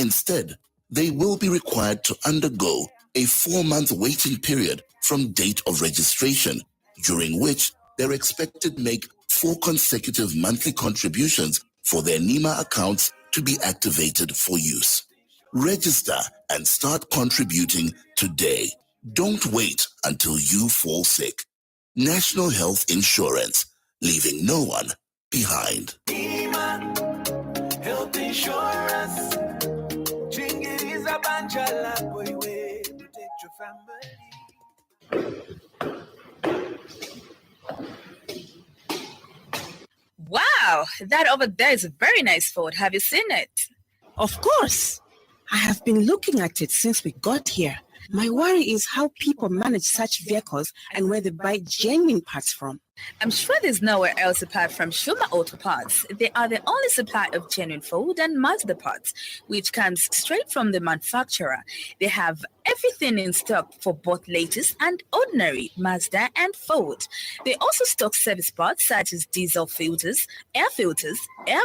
Instead, they will be required to undergo a 4-month waiting period from date of registration, during which they're expected to make 4 consecutive monthly contributions for their NEMA accounts to be activated for use. Register and start contributing today. Don't wait until you fall sick. National Health Insurance, leaving no one behind. NEMA Health Insurance. Chingiriza banjala boywe, protect your family. Wow, that over there is a very nice Ford. Have you seen it? Of course. I have been looking at it since we got here. My worry is how people manage such vehicles and where they buy genuine parts from. I'm sure there's nowhere else apart from Shuma Auto Parts. They are the only supplier of genuine Ford and Mazda parts, which comes straight from the manufacturer. They have everything in stock for both latest and ordinary Mazda and Ford. They also stock service parts such as diesel filters, air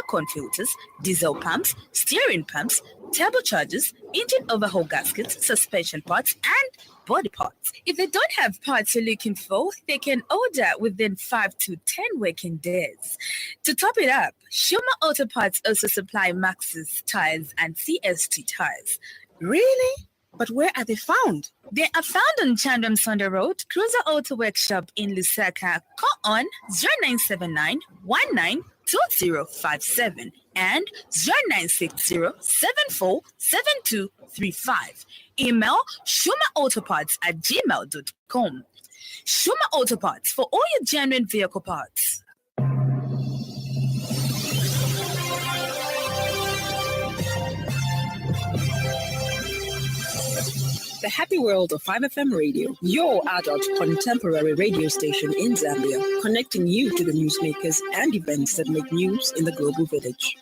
con filters, diesel pumps, steering pumps, turbochargers, engine overhaul gaskets, suspension parts, and body parts. If they don't have parts you're looking for, they can order within 5 to 10 working days. To top it up, Shuma Auto Parts also supply Maxxis tires and CST tires. Really? But where are they found? They are found on Chandram Sonda Road, Cruiser Auto Workshop in Lusaka. Call on 0979 192057 and 0960747235. Email shumaautoparts@gmail.com. Shuma Auto Parts for all your genuine vehicle parts. The Happy World of 5FM Radio, your adult contemporary radio station in Zambia, connecting you to the newsmakers and events that make news in the global village.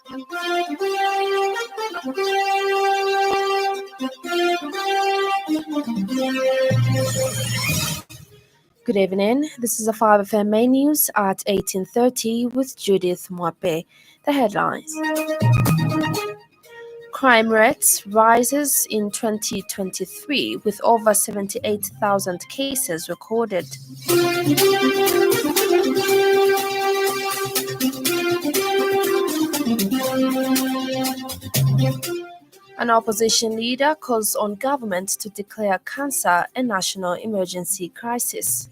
Good evening. This is a 5FM main news at 18:30 with Judith Mwape. The headlines. Crime rates rises in 2023 with over 78,000 cases recorded. An opposition leader calls on government to declare cancer a national emergency crisis.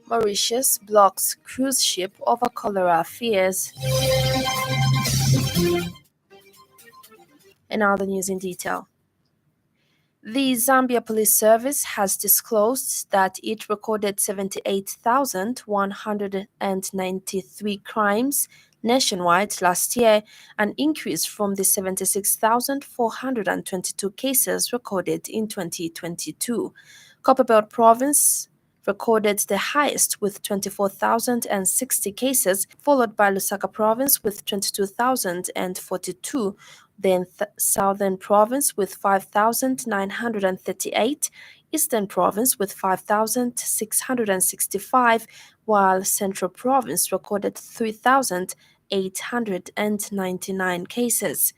Mauritius blocks cruise ship over cholera fears. And now the news in detail. The Zambia Police Service has disclosed that it recorded 78,193 crimes nationwide last year, an increase from the 76,422 cases recorded in 2022. Copperbelt Province recorded the highest with 24,060 cases, followed by Lusaka Province with 22,042, then Southern Province with 5,938, Eastern Province with 5,665, while Central Province recorded 3,899 cases.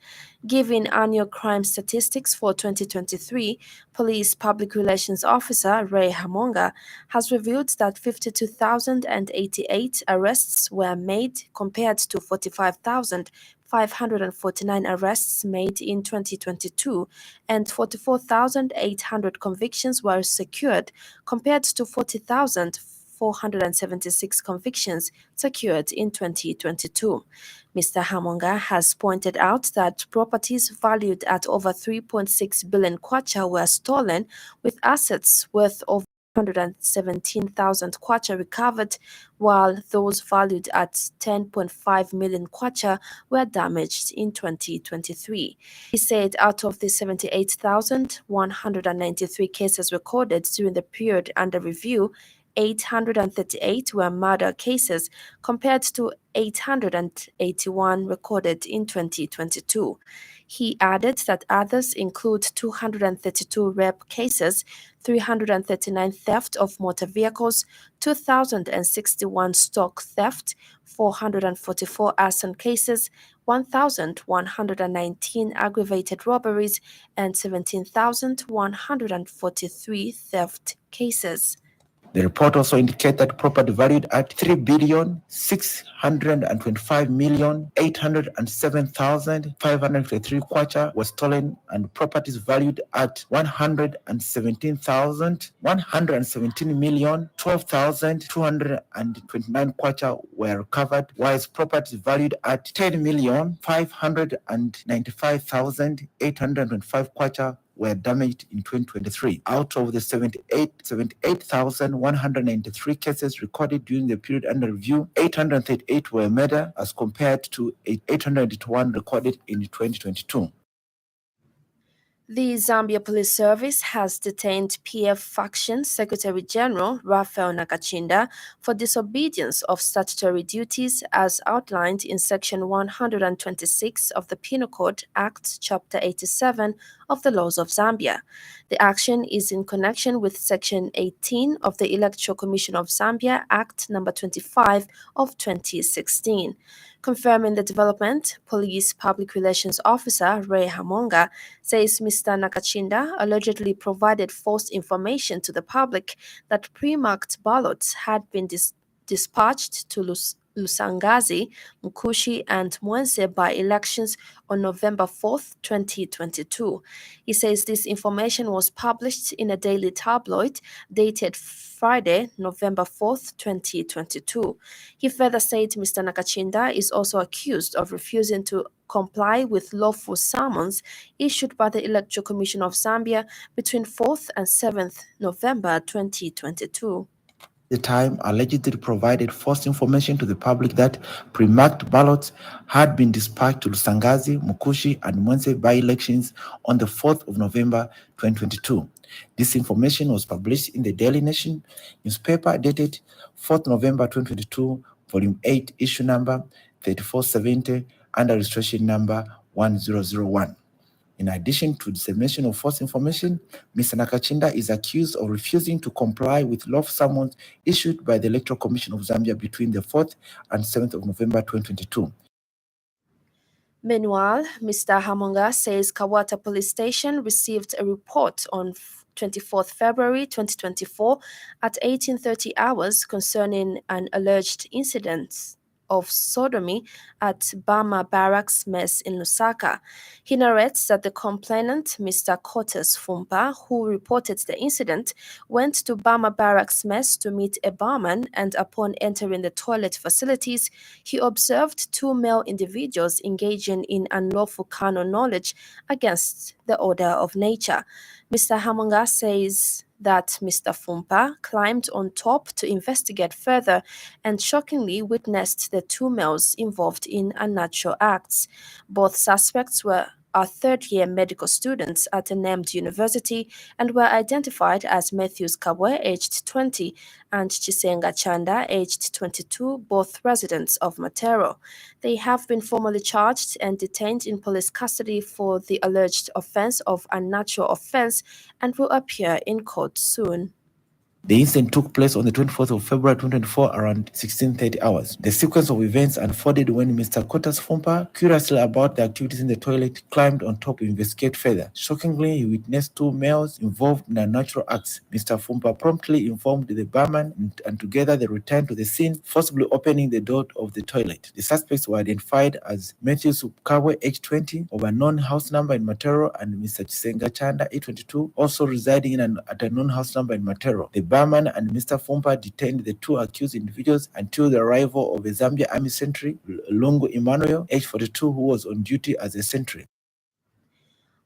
Giving annual crime statistics for 2023, Police Public Relations Officer Ray Hamonga has revealed that 52,088 arrests were made compared to 45,549 arrests made in 2022, and 44,800 convictions were secured compared to 40,476 convictions secured in 2022. Mr. Hamonga has pointed out that properties valued at over 3.6 billion kwacha were stolen, with assets worth over 117,000 kwacha recovered, while those valued at 10.5 million kwacha were damaged in 2023. He said out of the 78,193 cases recorded during the period under review, 838 were murder cases compared to 881 recorded in 2022. He added that others include 232 rape cases, 339 theft of motor vehicles, 2,061 stock theft, 444 arson cases, 1,119 aggravated robberies, and 17,143 theft cases. The report also indicates that property valued at 3,625,807,553 kwacha was stolen, and properties valued at 117,12,229 kwacha were recovered, whilst properties valued at 10,595,825 kwacha were damaged in 2023. Out of the 78,193 cases recorded during the period under review, 838 were murder as compared to 881 recorded in 2022. The Zambia Police Service has detained PF Faction Secretary General Raphael Nakachinda for disobedience of statutory duties as outlined in Section 126 of the Penal Code Act, Chapter 87 of the Laws of Zambia. The action is in connection with Section 18 of the Electoral Commission of Zambia Act No. 25 of 2016. Confirming the development, Police Public Relations Officer Ray Hamonga says Mr. Nakachinda allegedly provided false information to the public that pre-marked ballots had been dispatched to Lusangazi, Mkushi, and Mwense by-elections on November 4, 2022. He says this information was published in a daily tabloid dated Friday, November 4, 2022. He further said Mr. Nakachinda is also accused of refusing to comply with lawful summons issued by the Electoral Commission of Zambia between 4th and 7th November 2022. The time allegedly provided false information to the public that pre-marked ballots had been dispatched to Lusangazi, Mukushi, and Mwense by-elections on the 4th of November 2022. This information was published in the Daily Nation newspaper dated 4th November 2022, Volume 8, Issue Number 3470, under Registration Number 1001. In addition to dissemination of false information, Mr. Nakachinda is accused of refusing to comply with lawful summons issued by the Electoral Commission of Zambia between the 4th and 7th of November 2022. Meanwhile, Mr. Hamonga says Kawata Police Station received a report on 24th February 2024 at 18:30 hours concerning an alleged incident of sodomy at Bama Barracks Mess in Lusaka. He narrates that the complainant, Mr. Cortes Fumpa, who reported the incident, went to Bama Barracks Mess to meet a barman, and upon entering the toilet facilities, he observed two male individuals engaging in unlawful carnal knowledge against the order of nature. Mr. Hamonga says that Mr. Fumpa climbed on top to investigate further and shockingly witnessed the two males involved in unnatural acts. Both suspects are third-year medical students at a named university and were identified as Matthews Kabwe, aged 20, and Chisenga Chanda, aged 22, both residents of Matero. They have been formally charged and detained in police custody for the alleged offense of unnatural offense and will appear in court soon. The incident took place on the 24th of February 2024 around 16:30 hours. The sequence of events unfolded when Mr. Cortes Fumpa, curiously about the activities in the toilet, climbed on top to investigate further. Shockingly, he witnessed two males involved in unnatural acts. Mr. Fumpa promptly informed the barman and together they returned to the scene, forcibly opening the door of the toilet. The suspects were identified as Matthew Kawe, age 20, of a known house number in Matero, and Mr. Chisenga Chanda, age 22, also residing at a known house number in Matero. The barman and Mr. Fumpa detained the two accused individuals until the arrival of a Zambia Army sentry, Lungu Emmanuel, age 42, who was on duty as a sentry.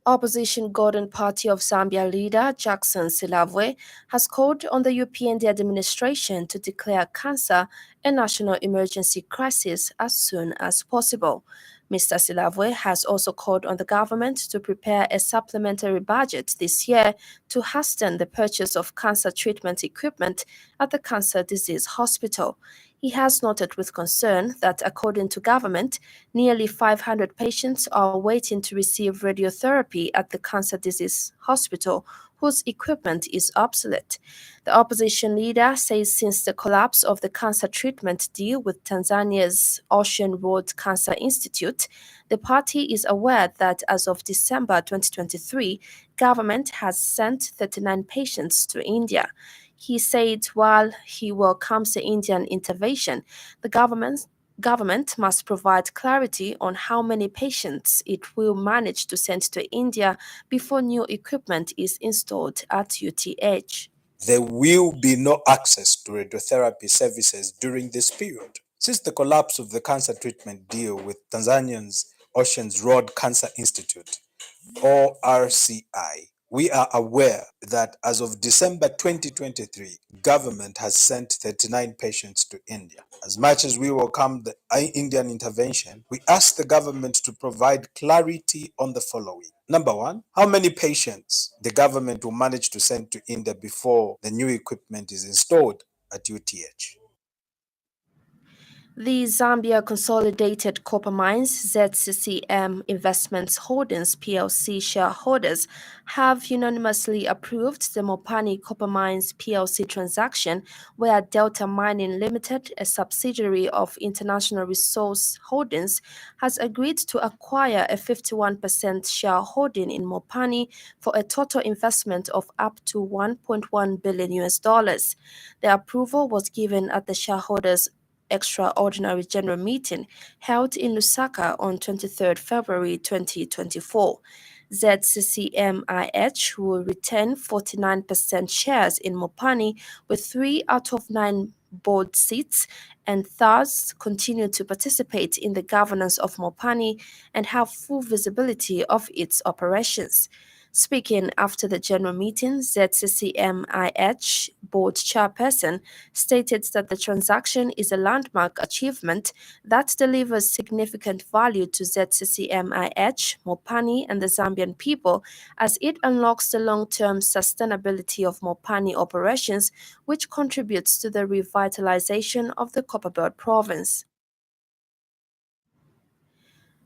Opposition Gordon Party of Zambia leader Jackson Silavwe has called on the UPND administration to declare cancer a national emergency crisis as soon as possible. Mr. Silavwe has also called on the government to prepare a supplementary budget this year to hasten the purchase of cancer treatment equipment at the Cancer Disease Hospital. He has noted with concern that, according to government, nearly 500 patients are waiting to receive radiotherapy at the Cancer Disease Hospital, whose equipment is obsolete. The opposition leader says since the collapse of the cancer treatment deal with Tanzania's Ocean Road Cancer Institute, the party is aware that as of December 2023, government has sent 39 patients to India. He said while he welcomes the Indian intervention, the government must provide clarity on how many patients it will manage to send to India before new equipment is installed at UTH. There will be no access to radiotherapy services during this period. Since the collapse of the cancer treatment deal with Tanzania's Ocean's Road Cancer Institute, ORCI, we are aware that as of December 2023, government has sent 39 patients to India. As much as we welcome the Indian intervention, we ask the government to provide clarity on the following. Number one, how many patients the government will manage to send to India before the new equipment is installed at UTH? The Zambia Consolidated Copper Mines ZCCM Investments Holdings PLC shareholders have unanimously approved the Mopani Copper Mines PLC transaction, where Delta Mining Limited, a subsidiary of International Resource Holdings, has agreed to acquire a 51% shareholding in Mopani for a total investment of up to $1.1 billion. The approval was given at the shareholders' extraordinary general meeting held in Lusaka on 23 February 2024. ZCCMIH will retain 49% shares in Mopani with 3 out of 9 board seats and thus continue to participate in the governance of Mopani and have full visibility of its operations. Speaking after the general meeting, ZCCMIH board chairperson stated that the transaction is a landmark achievement that delivers significant value to ZCCMIH, Mopani, and the Zambian people as it unlocks the long-term sustainability of Mopani operations, which contributes to the revitalization of the Copperbelt province.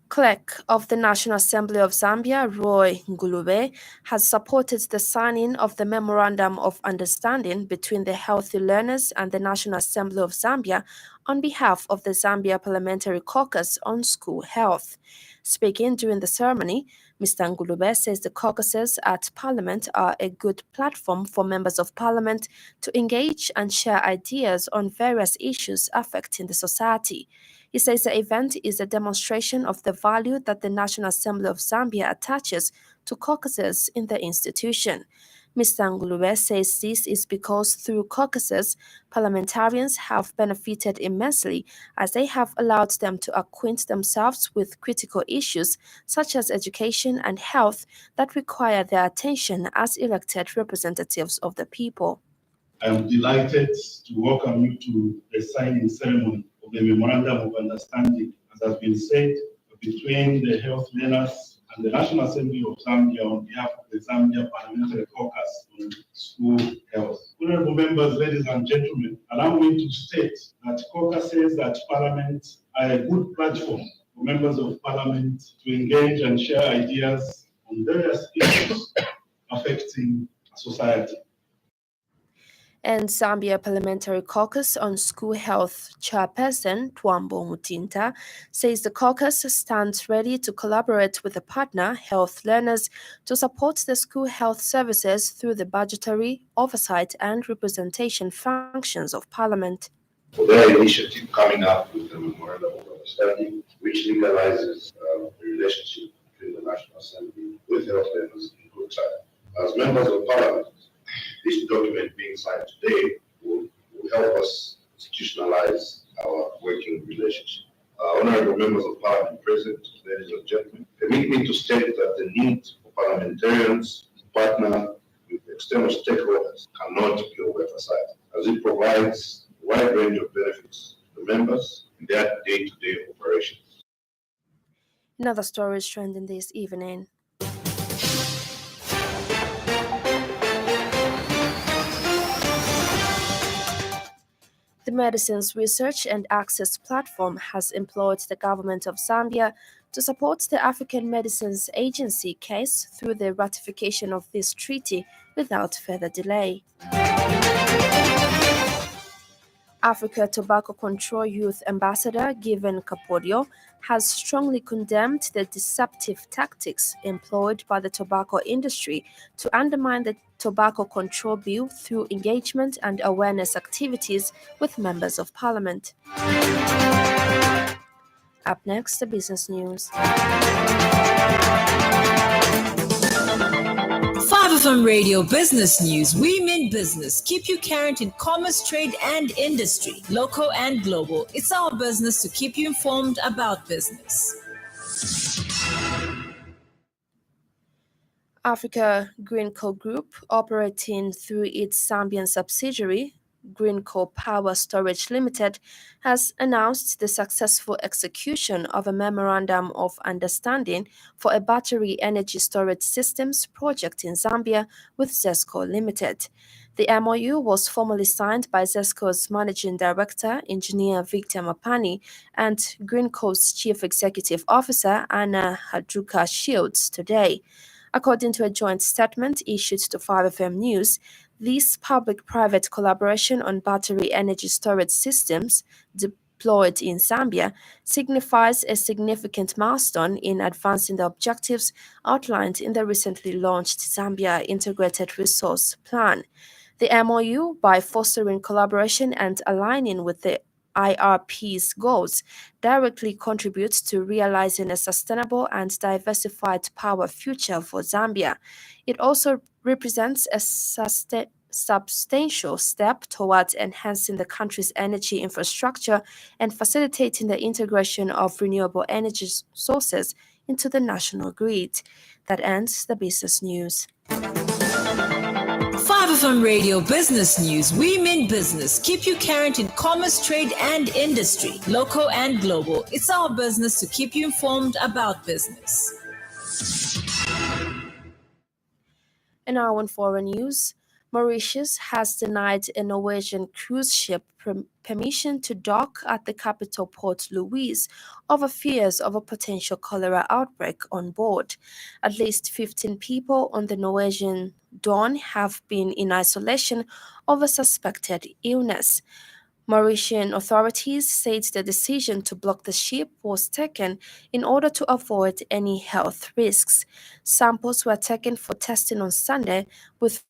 Clerk of the National Assembly of Zambia, Roy Ngulube, has supported the signing of the Memorandum of Understanding between the Healthy Learners and the National Assembly of Zambia on behalf of the Zambia Parliamentary Caucus on School Health. Speaking during the ceremony, Mr. Ngulube says the caucuses at Parliament are a good platform for members of Parliament to engage and share ideas on various issues affecting the society. He says the event is a demonstration of the value that the National Assembly of Zambia attaches to caucuses in the institution. Mr. Ngulube says this is because through caucuses, parliamentarians have benefited immensely as they have allowed them to acquaint themselves with critical issues such as education and health that require their attention as elected representatives of the people. I am delighted to welcome you to the signing ceremony of the Memorandum of Understanding, as has been said, between the Health Learners and the National Assembly of Zambia on behalf of the Zambia Parliamentary Caucus on School Health. Honorable members, ladies and gentlemen, allow me to state that caucuses at Parliament are a good platform for members of Parliament to engage and share ideas on various issues affecting society. And Zambia Parliamentary Caucus on School Health Chairperson Twambo Mutinta says the caucus stands ready to collaborate with the partner Health Learners to support the school health services through the budgetary, oversight and representation functions of Parliament. For their initiative coming up with the Memorandum of Understanding, which legalizes the relationship between the National Assembly with Health Learners in good time. As members of Parliament, this document being signed today will help us institutionalize our working relationship. Honorable members of Parliament present, ladies and gentlemen, permit me to state that the need for parliamentarians to partner with external stakeholders cannot be overemphasized, as it provides a wide range of benefits to members in their day-to-day operations. Another story is trending this evening. The Medicines Research and Access Platform has implored the government of Zambia to support the African Medicines Agency case through the ratification of this treaty without further delay. Africa Tobacco Control Youth Ambassador Given Kapodio has strongly condemned the deceptive tactics employed by the tobacco industry to undermine the Tobacco Control Bill through engagement and awareness activities with members of parliament. Up next, the business news. 5FM Radio Business News. We mean business. Keep you current in commerce, trade, and industry, local and global. It's our business to keep you informed about business. Africa Greenco Group, operating through its Zambian subsidiary, Greenco Power Storage Limited, has announced the successful execution of a memorandum of understanding for a battery energy storage systems project in Zambia with ZESCO Limited. The MOU was formally signed by ZESCO's Managing Director, Engineer Victor Mapani, and Greenco's Chief Executive Officer, Anna Hadruka Shields, today. According to a joint statement issued to 5FM News, this public-private collaboration on battery energy storage systems deployed in Zambia signifies a significant milestone in advancing the objectives outlined in the recently launched Zambia Integrated Resource Plan. The MOU, by fostering collaboration and aligning with the IRP's goals, directly contributes to realizing a sustainable and diversified power future for Zambia. It also represents a substantial step towards enhancing the country's energy infrastructure and facilitating the integration of renewable energy sources into the national grid. That ends the business news. 5FM Radio Business News. We mean business. Keep you current in commerce, trade, and industry, local and global. It's our business to keep you informed about business. And now in foreign news, Mauritius has denied a Norwegian cruise ship permission to dock at the capital Port Louis over fears of a potential cholera outbreak on board. At least 15 people on the Norwegian Dawn have been in isolation over suspected illness. Mauritian authorities said the decision to block the ship was taken in order to avoid any health risks. Samples were taken for testing on Sunday, with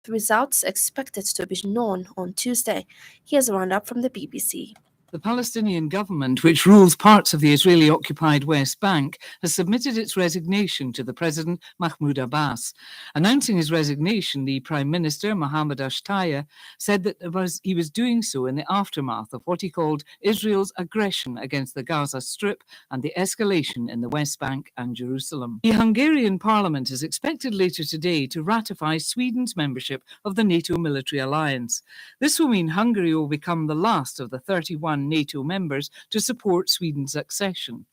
results expected to be known on Tuesday. Here's a roundup from the BBC. The Palestinian government, which rules parts of the Israeli-occupied West Bank, has submitted its resignation to the President Mahmoud Abbas. Announcing his resignation, the Prime Minister, Mohammed Ashtaya, said that he was doing so in the aftermath of what he called Israel's aggression against the Gaza Strip and the escalation in the West Bank and Jerusalem. The Hungarian parliament is expected later today to ratify Sweden's membership of the NATO military alliance. This will mean Hungary will become the last of the 31 NATO members to support Sweden's accession.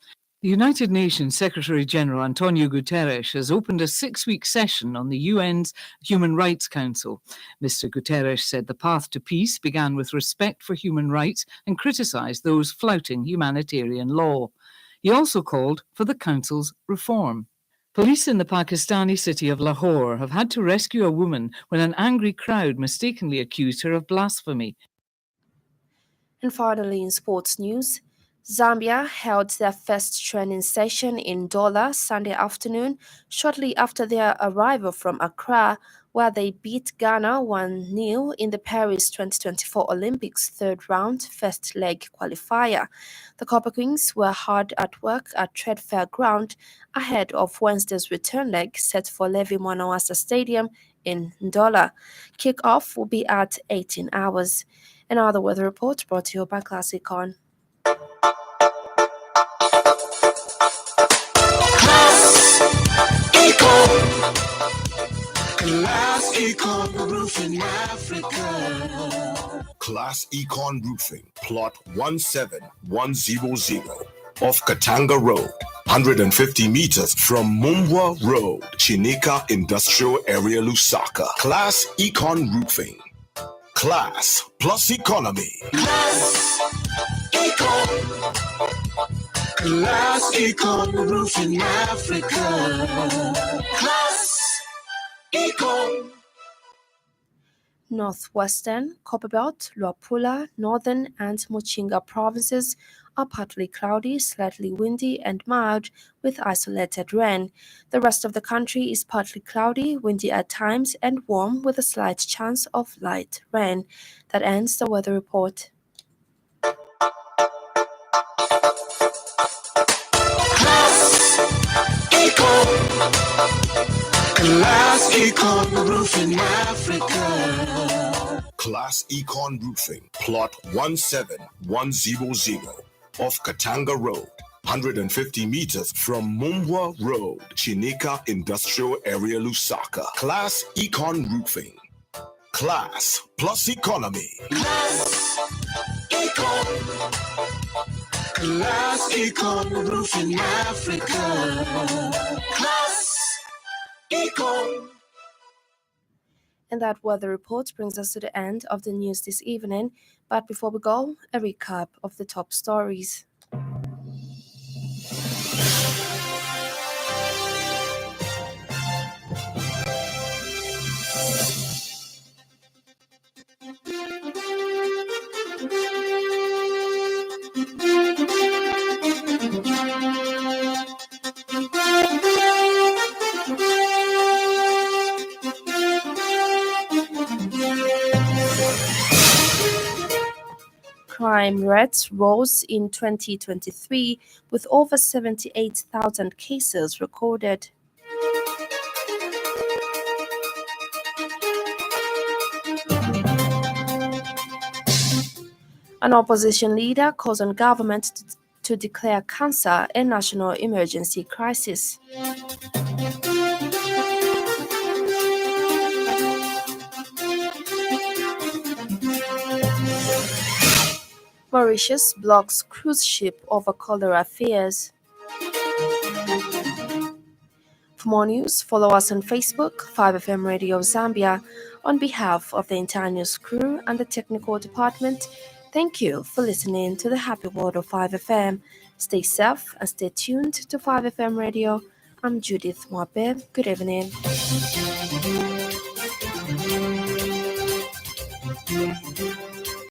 The United Nations Secretary-General Antonio Guterres has opened a 6-week session on the UN's Human Rights Council. Mr. Guterres said the path to peace began with respect for human rights and criticised those flouting humanitarian law. He also called for the Council's reform. Police in the Pakistani city of Lahore have had to rescue a woman when an angry crowd mistakenly accused her of blasphemy. And finally, in sports news, Zambia held their first training session in Douala Sunday afternoon, shortly after their arrival from Accra, where they beat Ghana 1-0 in the Paris 2024 Olympics third-round first leg qualifier. The Copper Queens were hard at work at Trade Fair Ground ahead of Wednesday's return leg set for Levi Mwanawasa Stadium in Douala. Kick-off will be at 18 hours. Another weather report brought to you by Classic Econ. Class Econ Roofing Africa. Class Econ Roofing, plot 17100 off Katanga Road, 150 meters from Mumbwa Road, Chinika Industrial Area, Lusaka. Class Econ Roofing. Class plus economy. Class Econ. Class Econ Roofing Africa. Class Econ. Northwestern, Copperbelt, Luapula, Northern and Mochinga provinces are partly cloudy, slightly windy and mild with isolated rain. The rest of the country is partly cloudy, windy at times and warm with a slight chance of light rain. That ends the weather report. Class Econ Roofing Africa. Class Econ Roofing, plot 17100 off Katanga Road, 150 meters from Mumbwa Road, Chinika Industrial Area, Lusaka. Class Econ Roofing. Class plus economy. Class Econ. Class Econ Roofing Africa. Class Econ. And that weather report brings us to the end of the news this evening. But before we go, a recap of the top stories. Crime rates rose in 2023 with over 78,000 cases recorded. An opposition leader calls on government to declare cancer a national emergency crisis. Mauritius blocks cruise ship over cholera fears. For more news, follow us on Facebook, 5FM Radio Zambia. On behalf of the entire news crew and the technical department, thank you for listening to the Happy World of 5FM. Stay safe and stay tuned to 5FM Radio. I'm Judith Mwape. Good evening.